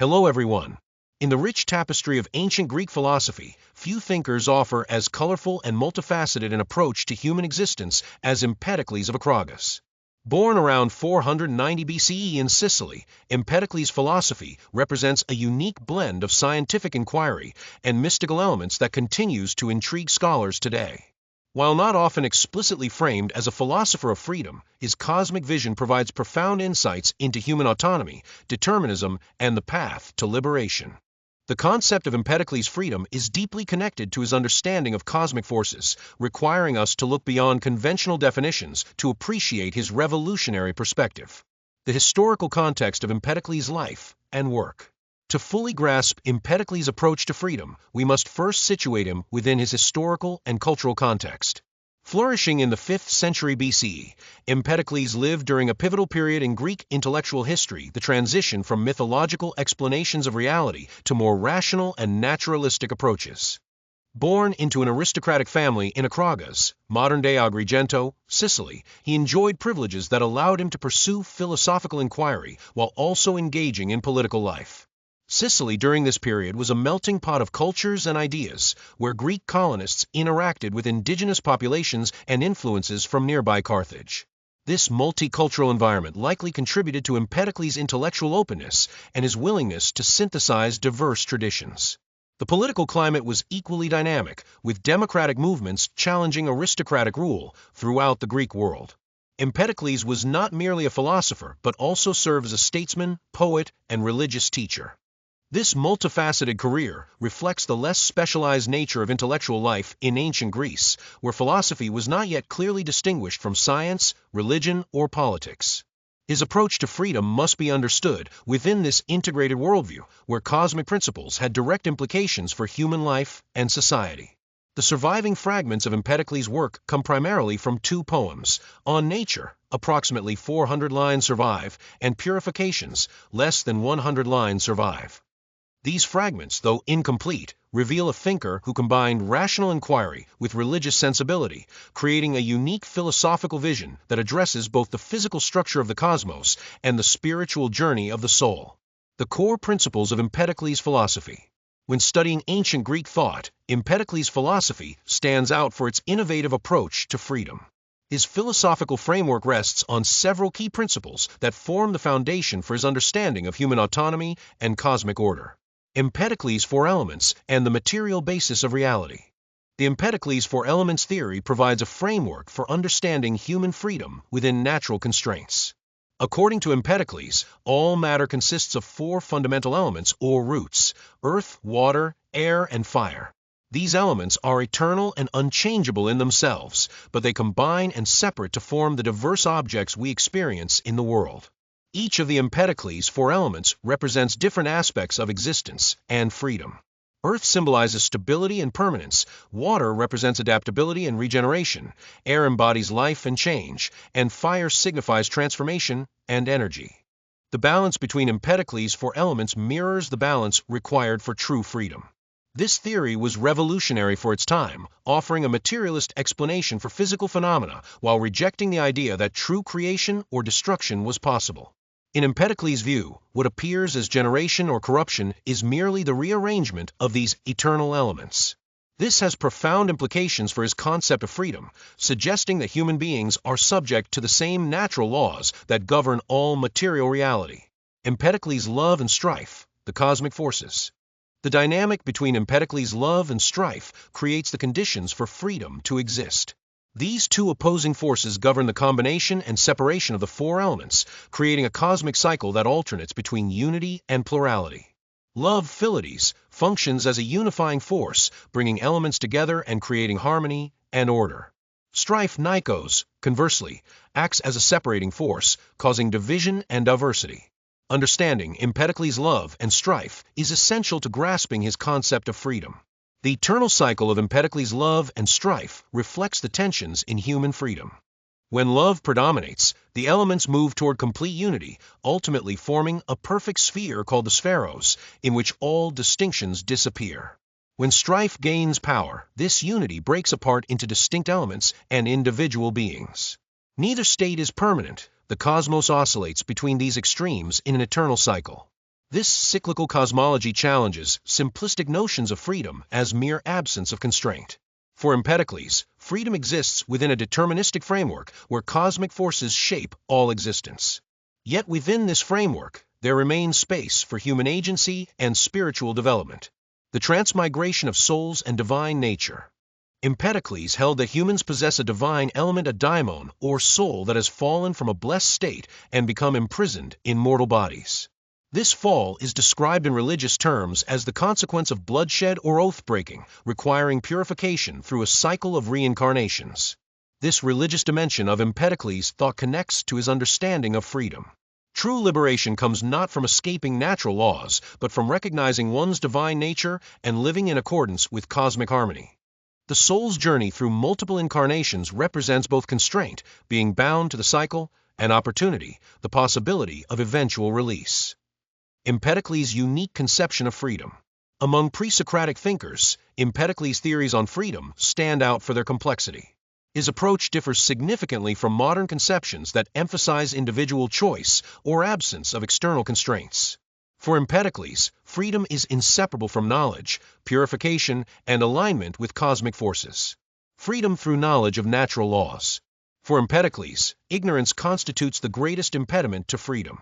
Hello everyone. In the rich tapestry of ancient Greek philosophy, few thinkers offer as colorful and multifaceted an approach to human existence as Empedocles of Acragas. Born around 490 BCE in Sicily, Empedocles' philosophy represents a unique blend of scientific inquiry and mystical elements that continues to intrigue scholars today. While not often explicitly framed as a philosopher of freedom, his cosmic vision provides profound insights into human autonomy, determinism, and the path to liberation. The concept of Empedocles' freedom is deeply connected to his understanding of cosmic forces, requiring us to look beyond conventional definitions to appreciate his revolutionary perspective. The historical context of Empedocles' life and work. To fully grasp Empedocles' approach to freedom, we must first situate him within his historical and cultural context. Flourishing in the 5th century BCE, Empedocles lived during a pivotal period in Greek intellectual history, the transition from mythological explanations of reality to more rational and naturalistic approaches. Born into an aristocratic family in Acragas, modern-day Agrigento, Sicily, he enjoyed privileges that allowed him to pursue philosophical inquiry while also engaging in political life. Sicily during this period was a melting pot of cultures and ideas, where Greek colonists interacted with indigenous populations and influences from nearby Carthage. This multicultural environment likely contributed to Empedocles' intellectual openness and his willingness to synthesize diverse traditions. The political climate was equally dynamic, with democratic movements challenging aristocratic rule throughout the Greek world. Empedocles was not merely a philosopher, but also served as a statesman, poet, and religious teacher. This multifaceted career reflects the less specialized nature of intellectual life in ancient Greece, where philosophy was not yet clearly distinguished from science, religion, or politics. His approach to freedom must be understood within this integrated worldview, where cosmic principles had direct implications for human life and society. The surviving fragments of Empedocles' work come primarily from two poems: On Nature, approximately 400 lines survive, and Purifications, less than 100 lines survive. These fragments, though incomplete, reveal a thinker who combined rational inquiry with religious sensibility, creating a unique philosophical vision that addresses both the physical structure of the cosmos and the spiritual journey of the soul. The core principles of Empedocles' philosophy. When studying ancient Greek thought, Empedocles' philosophy stands out for its innovative approach to freedom. His philosophical framework rests on several key principles that form the foundation for his understanding of human autonomy and cosmic order. Empedocles' Four Elements and the material basis of reality. The Empedocles' Four Elements theory provides a framework for understanding human freedom within natural constraints. According to Empedocles, all matter consists of four fundamental elements or roots: earth, water, air, and fire. These elements are eternal and unchangeable in themselves, but they combine and separate to form the diverse objects we experience in the world. Each of the Empedocles' four elements represents different aspects of existence and freedom. Earth symbolizes stability and permanence, water represents adaptability and regeneration, air embodies life and change, and fire signifies transformation and energy. The balance between Empedocles' four elements mirrors the balance required for true freedom. This theory was revolutionary for its time, offering a materialist explanation for physical phenomena while rejecting the idea that true creation or destruction was possible. In Empedocles' view, what appears as generation or corruption is merely the rearrangement of these eternal elements. This has profound implications for his concept of freedom, suggesting that human beings are subject to the same natural laws that govern all material reality. Empedocles' love and strife, the cosmic forces. The dynamic between Empedocles' love and strife creates the conditions for freedom to exist. These two opposing forces govern the combination and separation of the four elements, creating a cosmic cycle that alternates between unity and plurality. Love, Philides, functions as a unifying force, bringing elements together and creating harmony and order. Strife, Nikos, conversely, acts as a separating force, causing division and diversity. Understanding Empedocles' love and strife is essential to grasping his concept of freedom. The eternal cycle of Empedocles' love and strife reflects the tensions in human freedom. When love predominates, the elements move toward complete unity, ultimately forming a perfect sphere called the spheros, in which all distinctions disappear. When strife gains power, this unity breaks apart into distinct elements and individual beings. Neither state is permanent. The cosmos oscillates between these extremes in an eternal cycle. This cyclical cosmology challenges simplistic notions of freedom as mere absence of constraint. For Empedocles, freedom exists within a deterministic framework where cosmic forces shape all existence. Yet within this framework, there remains space for human agency and spiritual development. The transmigration of souls and divine nature. Empedocles held that humans possess a divine element, a daimon, or soul that has fallen from a blessed state and become imprisoned in mortal bodies. This fall is described in religious terms as the consequence of bloodshed or oath-breaking, requiring purification through a cycle of reincarnations. This religious dimension of Empedocles' thought connects to his understanding of freedom. True liberation comes not from escaping natural laws, but from recognizing one's divine nature and living in accordance with cosmic harmony. The soul's journey through multiple incarnations represents both constraint, being bound to the cycle, and opportunity, the possibility of eventual release. Empedocles' unique conception of freedom. Among pre-Socratic thinkers, Empedocles' theories on freedom stand out for their complexity. His approach differs significantly from modern conceptions that emphasize individual choice or absence of external constraints. For Empedocles, freedom is inseparable from knowledge, purification, and alignment with cosmic forces. Freedom through knowledge of natural laws. For Empedocles, ignorance constitutes the greatest impediment to freedom.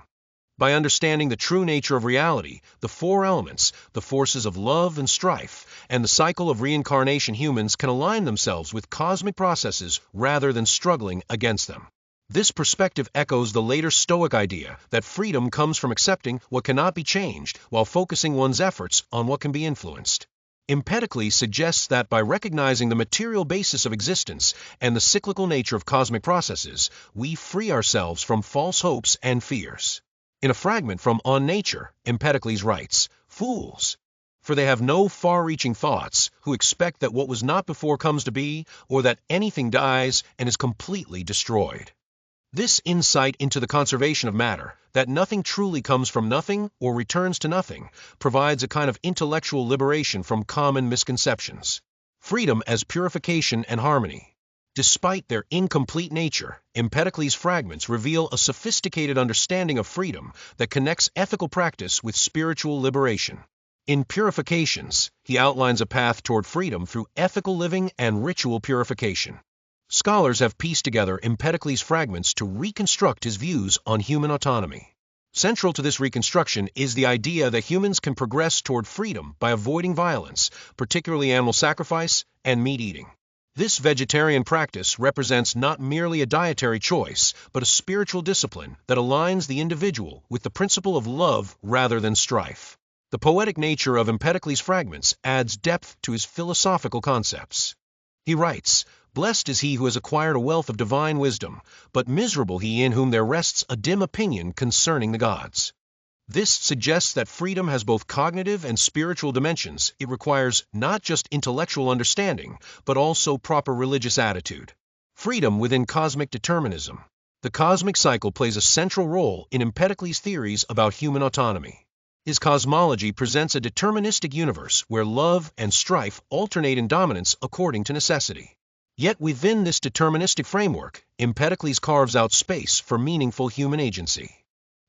By understanding the true nature of reality, the four elements, the forces of love and strife, and the cycle of reincarnation, humans can align themselves with cosmic processes rather than struggling against them. This perspective echoes the later Stoic idea that freedom comes from accepting what cannot be changed while focusing one's efforts on what can be influenced. Empedocles suggests that by recognizing the material basis of existence and the cyclical nature of cosmic processes, we free ourselves from false hopes and fears. In a fragment from On Nature, Empedocles writes, "Fools! For they have no far-reaching thoughts, who expect that what was not before comes to be, or that anything dies and is completely destroyed." This insight into the conservation of matter, that nothing truly comes from nothing or returns to nothing, provides a kind of intellectual liberation from common misconceptions. Freedom as purification and harmony. Despite their incomplete nature, Empedocles' fragments reveal a sophisticated understanding of freedom that connects ethical practice with spiritual liberation. In Purifications, he outlines a path toward freedom through ethical living and ritual purification. Scholars have pieced together Empedocles' fragments to reconstruct his views on human autonomy. Central to this reconstruction is the idea that humans can progress toward freedom by avoiding violence, particularly animal sacrifice and meat eating. This vegetarian practice represents not merely a dietary choice, but a spiritual discipline that aligns the individual with the principle of love rather than strife. The poetic nature of Empedocles' fragments adds depth to his philosophical concepts. He writes, "Blessed is he who has acquired a wealth of divine wisdom, but miserable he in whom there rests a dim opinion concerning the gods." This suggests that freedom has both cognitive and spiritual dimensions. It requires not just intellectual understanding, but also proper religious attitude. Freedom within cosmic determinism. The cosmic cycle plays a central role in Empedocles' theories about human autonomy. His cosmology presents a deterministic universe where love and strife alternate in dominance according to necessity. Yet within this deterministic framework, Empedocles carves out space for meaningful human agency.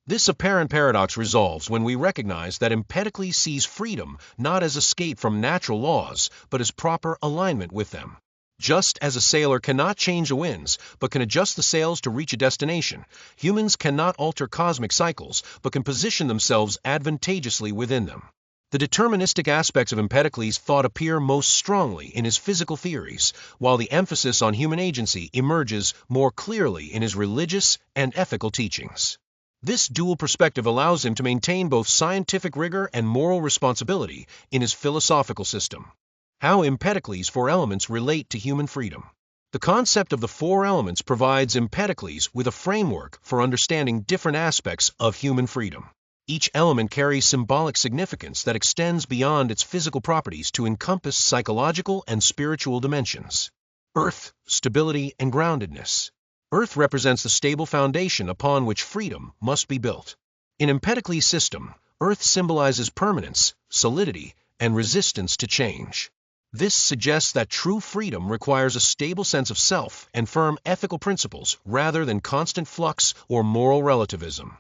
This apparent paradox resolves when we recognize that Empedocles sees freedom not as escape from natural laws, but as proper alignment with them. Just as a sailor cannot change the winds, but can adjust the sails to reach a destination, humans cannot alter cosmic cycles, but can position themselves advantageously within them. The deterministic aspects of Empedocles' thought appear most strongly in his physical theories, while the emphasis on human agency emerges more clearly in his religious and ethical teachings. This dual perspective allows him to maintain both scientific rigor and moral responsibility in his philosophical system. How Empedocles' four elements relate to human freedom. The concept of the four elements provides Empedocles with a framework for understanding different aspects of human freedom. Each element carries symbolic significance that extends beyond its physical properties to encompass psychological and spiritual dimensions. Earth, stability, and groundedness. Earth represents the stable foundation upon which freedom must be built. In Empedocles' system, Earth symbolizes permanence, solidity, and resistance to change. This suggests that true freedom requires a stable sense of self and firm ethical principles rather than constant flux or moral relativism.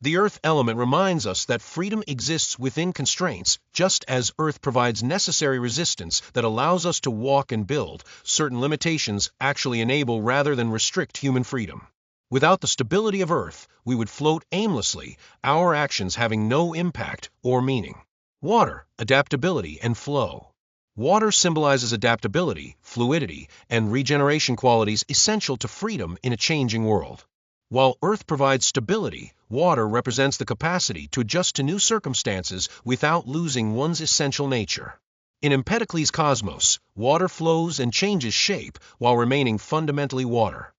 The earth element reminds us that freedom exists within constraints, just as earth provides necessary resistance that allows us to walk and build. Certain limitations actually enable rather than restrict human freedom. Without the stability of earth, we would float aimlessly, our actions having no impact or meaning. Water, adaptability, and flow. Water symbolizes adaptability, fluidity, and regeneration qualities essential to freedom in a changing world. While earth provides stability, water represents the capacity to adjust to new circumstances without losing one's essential nature. In Empedocles' cosmos, water flows and changes shape while remaining fundamentally water.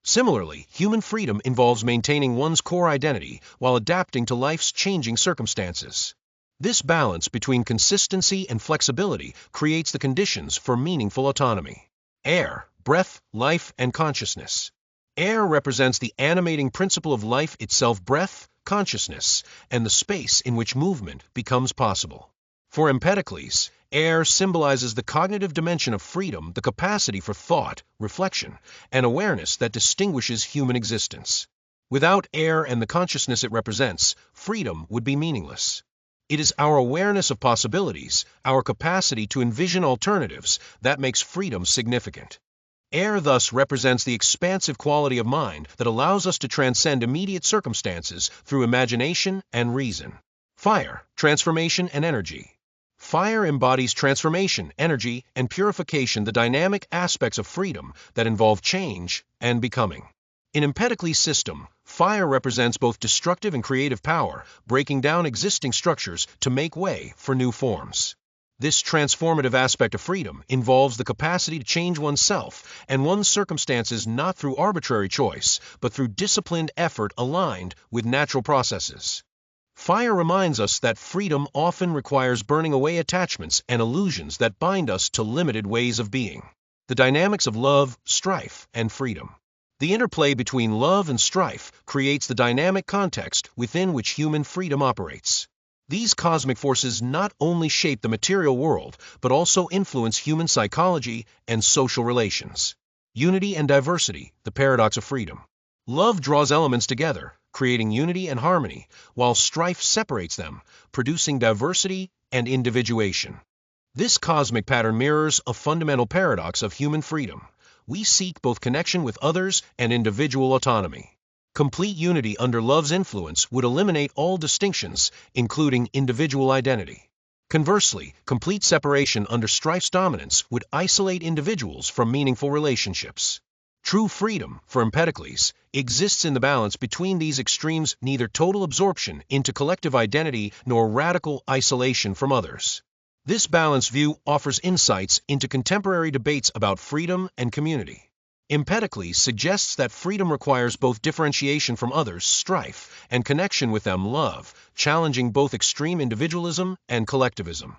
Similarly, human freedom involves maintaining one's core identity while adapting to life's changing circumstances. This balance between consistency and flexibility creates the conditions for meaningful autonomy. Air, breath, life, and consciousness. Air represents the animating principle of life itself, breath, consciousness, and the space in which movement becomes possible. For Empedocles, air symbolizes the cognitive dimension of freedom, the capacity for thought, reflection, and awareness that distinguishes human existence. Without air and the consciousness it represents, freedom would be meaningless. It is our awareness of possibilities, our capacity to envision alternatives, that makes freedom significant. Air thus represents the expansive quality of mind that allows us to transcend immediate circumstances through imagination and reason. Fire, transformation and energy. Fire embodies transformation, energy, and purification, the dynamic aspects of freedom that involve change and becoming. In Empedocles' system, fire represents both destructive and creative power, breaking down existing structures to make way for new forms. This transformative aspect of freedom involves the capacity to change oneself and one's circumstances not through arbitrary choice, but through disciplined effort aligned with natural processes. Fire reminds us that freedom often requires burning away attachments and illusions that bind us to limited ways of being. The dynamics of love, strife, and freedom. The interplay between love and strife creates the dynamic context within which human freedom operates. These cosmic forces not only shape the material world, but also influence human psychology and social relations. Unity and diversity, the paradox of freedom. Love draws elements together, creating unity and harmony, while strife separates them, producing diversity and individuation. This cosmic pattern mirrors a fundamental paradox of human freedom. We seek both connection with others and individual autonomy. Complete unity under love's influence would eliminate all distinctions, including individual identity. Conversely, complete separation under strife's dominance would isolate individuals from meaningful relationships. True freedom, for Empedocles, exists in the balance between these extremes, neither total absorption into collective identity nor radical isolation from others. This balanced view offers insights into contemporary debates about freedom and community. Empedocles suggests that freedom requires both differentiation from others, strife, and connection with them, love, challenging both extreme individualism and collectivism.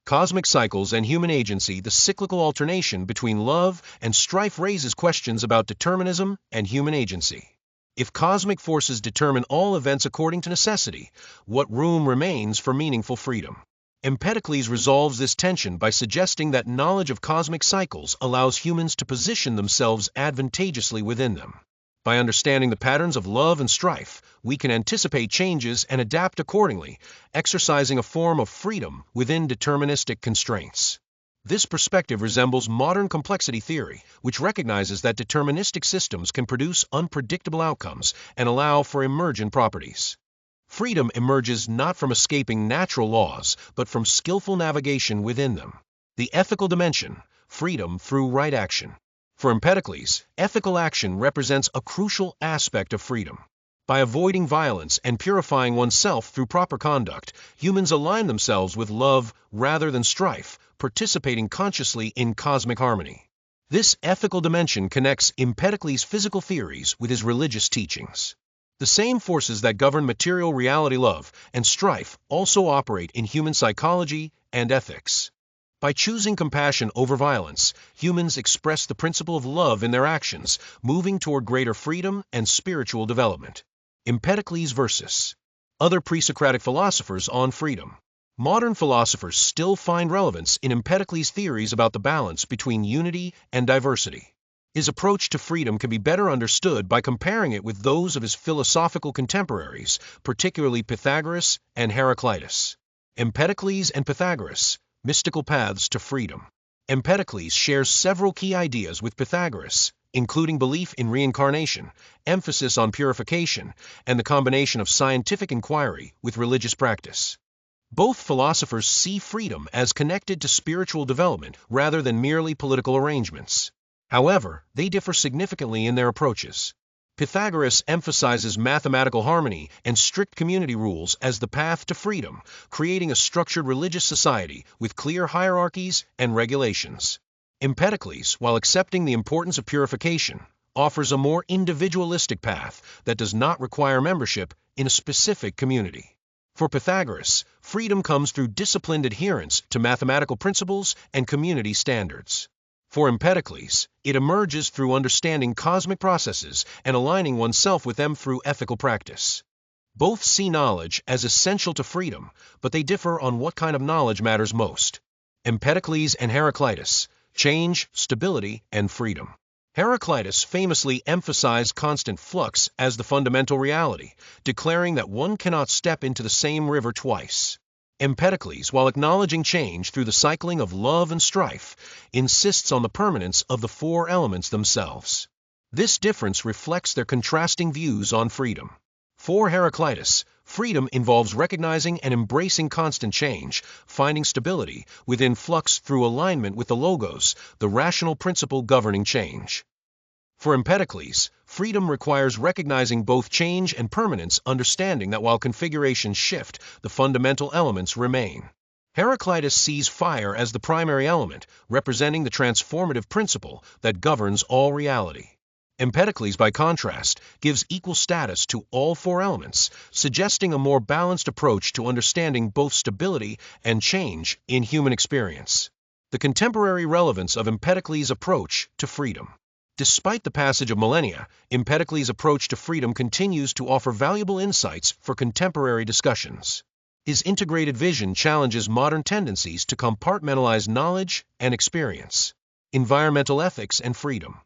Cosmic cycles and human agency, the cyclical alternation between love and strife raises questions about determinism and human agency. If cosmic forces determine all events according to necessity, what room remains for meaningful freedom? Empedocles resolves this tension by suggesting that knowledge of cosmic cycles allows humans to position themselves advantageously within them. By understanding the patterns of love and strife, we can anticipate changes and adapt accordingly, exercising a form of freedom within deterministic constraints. This perspective resembles modern complexity theory, which recognizes that deterministic systems can produce unpredictable outcomes and allow for emergent properties. Freedom emerges not from escaping natural laws, but from skillful navigation within them. The ethical dimension, freedom through right action. For Empedocles, ethical action represents a crucial aspect of freedom. By avoiding violence and purifying oneself through proper conduct, humans align themselves with love rather than strife, participating consciously in cosmic harmony. This ethical dimension connects Empedocles' physical theories with his religious teachings. The same forces that govern material reality, love and strife, also operate in human psychology and ethics. By choosing compassion over violence, humans express the principle of love in their actions, moving toward greater freedom and spiritual development. Empedocles versus other pre-Socratic philosophers on freedom. Modern philosophers still find relevance in Empedocles' theories about the balance between unity and diversity. His approach to freedom can be better understood by comparing it with those of his philosophical contemporaries, particularly Pythagoras and Heraclitus. Empedocles and Pythagoras, mystical paths to freedom. Empedocles shares several key ideas with Pythagoras, including belief in reincarnation, emphasis on purification, and the combination of scientific inquiry with religious practice. Both philosophers see freedom as connected to spiritual development rather than merely political arrangements. However, they differ significantly in their approaches. Pythagoras emphasizes mathematical harmony and strict community rules as the path to freedom, creating a structured religious society with clear hierarchies and regulations. Empedocles, while accepting the importance of purification, offers a more individualistic path that does not require membership in a specific community. For Pythagoras, freedom comes through disciplined adherence to mathematical principles and community standards. For Empedocles, it emerges through understanding cosmic processes and aligning oneself with them through ethical practice. Both see knowledge as essential to freedom, but they differ on what kind of knowledge matters most. Empedocles and Heraclitus, change, stability, and freedom. Heraclitus famously emphasized constant flux as the fundamental reality, declaring that one cannot step into the same river twice. Empedocles, while acknowledging change through the cycling of love and strife, insists on the permanence of the four elements themselves. This difference reflects their contrasting views on freedom. For Heraclitus, freedom involves recognizing and embracing constant change, finding stability within flux through alignment with the logos, the rational principle governing change. For Empedocles, freedom requires recognizing both change and permanence, understanding that while configurations shift, the fundamental elements remain. Heraclitus sees fire as the primary element, representing the transformative principle that governs all reality. Empedocles, by contrast, gives equal status to all four elements, suggesting a more balanced approach to understanding both stability and change in human experience. The contemporary relevance of Empedocles' approach to freedom. Despite the passage of millennia, Empedocles' approach to freedom continues to offer valuable insights for contemporary discussions. His integrated vision challenges modern tendencies to compartmentalize knowledge and experience. Environmental ethics and freedom.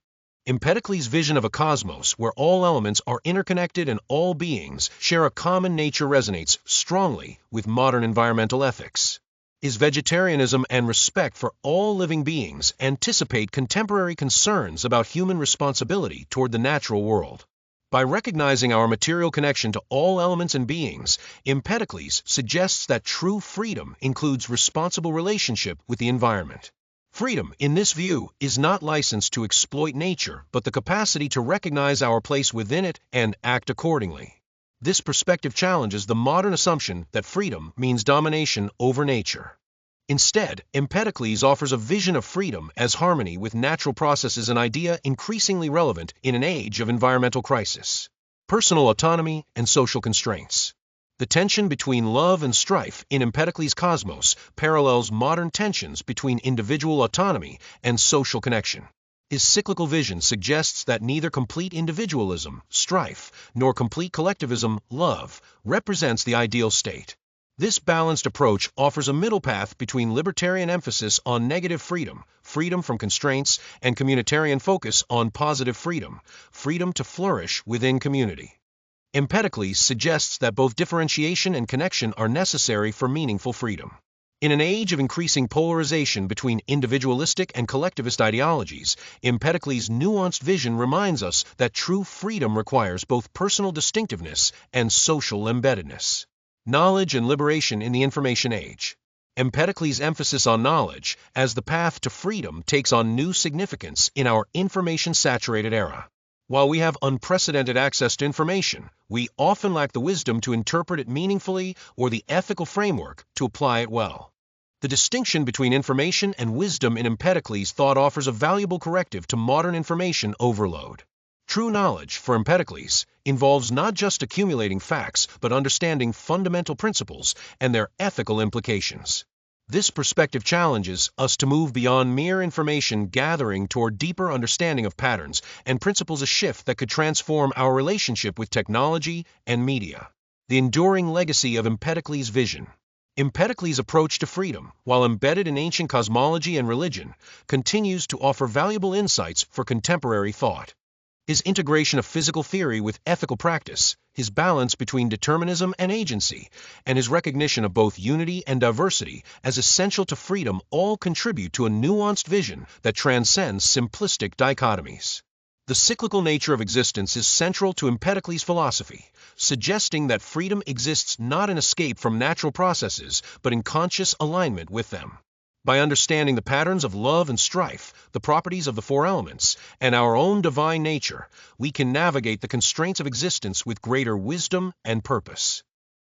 Empedocles' vision of a cosmos where all elements are interconnected and all beings share a common nature resonates strongly with modern environmental ethics. His vegetarianism and respect for all living beings anticipate contemporary concerns about human responsibility toward the natural world. By recognizing our material connection to all elements and beings, Empedocles suggests that true freedom includes responsible relationship with the environment. Freedom, in this view, is not licensed to exploit nature, but the capacity to recognize our place within it and act accordingly. This perspective challenges the modern assumption that freedom means domination over nature. Instead, Empedocles offers a vision of freedom as harmony with natural processes, an idea increasingly relevant in an age of environmental crisis. Personal autonomy and social constraints. The tension between love and strife in Empedocles' cosmos parallels modern tensions between individual autonomy and social connection. His cyclical vision suggests that neither complete individualism, strife, nor complete collectivism, love, represents the ideal state. This balanced approach offers a middle path between libertarian emphasis on negative freedom, freedom from constraints, and communitarian focus on positive freedom, freedom to flourish within community. Empedocles suggests that both differentiation and connection are necessary for meaningful freedom. In an age of increasing polarization between individualistic and collectivist ideologies, Empedocles' nuanced vision reminds us that true freedom requires both personal distinctiveness and social embeddedness. Knowledge and liberation in the information age. Empedocles' emphasis on knowledge as the path to freedom takes on new significance in our information-saturated era. While we have unprecedented access to information, we often lack the wisdom to interpret it meaningfully or the ethical framework to apply it well. The distinction between information and wisdom in Empedocles' thought offers a valuable corrective to modern information overload. True knowledge, for Empedocles, involves not just accumulating facts, but understanding fundamental principles and their ethical implications. This perspective challenges us to move beyond mere information gathering toward deeper understanding of patterns and principles, a shift that could transform our relationship with technology and media. The enduring legacy of Empedocles' vision. Empedocles' approach to freedom, while embedded in ancient cosmology and religion, continues to offer valuable insights for contemporary thought. His integration of physical theory with ethical practice, his balance between determinism and agency, and his recognition of both unity and diversity as essential to freedom all contribute to a nuanced vision that transcends simplistic dichotomies. The cyclical nature of existence is central to Empedocles' philosophy, suggesting that freedom exists not in escape from natural processes, but in conscious alignment with them. By understanding the patterns of love and strife, the properties of the four elements, and our own divine nature, we can navigate the constraints of existence with greater wisdom and purpose.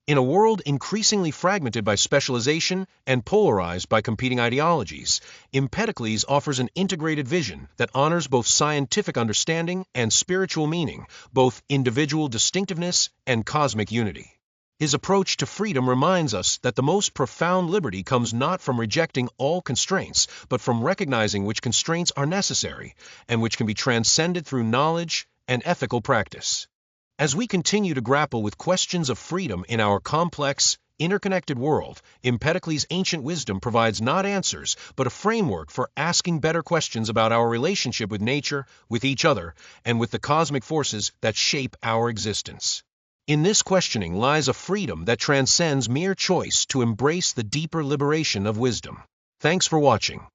In a world increasingly fragmented by specialization and polarized by competing ideologies, Empedocles offers an integrated vision that honors both scientific understanding and spiritual meaning, both individual distinctiveness and cosmic unity. His approach to freedom reminds us that the most profound liberty comes not from rejecting all constraints, but from recognizing which constraints are necessary and which can be transcended through knowledge and ethical practice. As we continue to grapple with questions of freedom in our complex, interconnected world, Empedocles' ancient wisdom provides not answers, but a framework for asking better questions about our relationship with nature, with each other, and with the cosmic forces that shape our existence. In this questioning lies a freedom that transcends mere choice to embrace the deeper liberation of wisdom. Thanks for watching.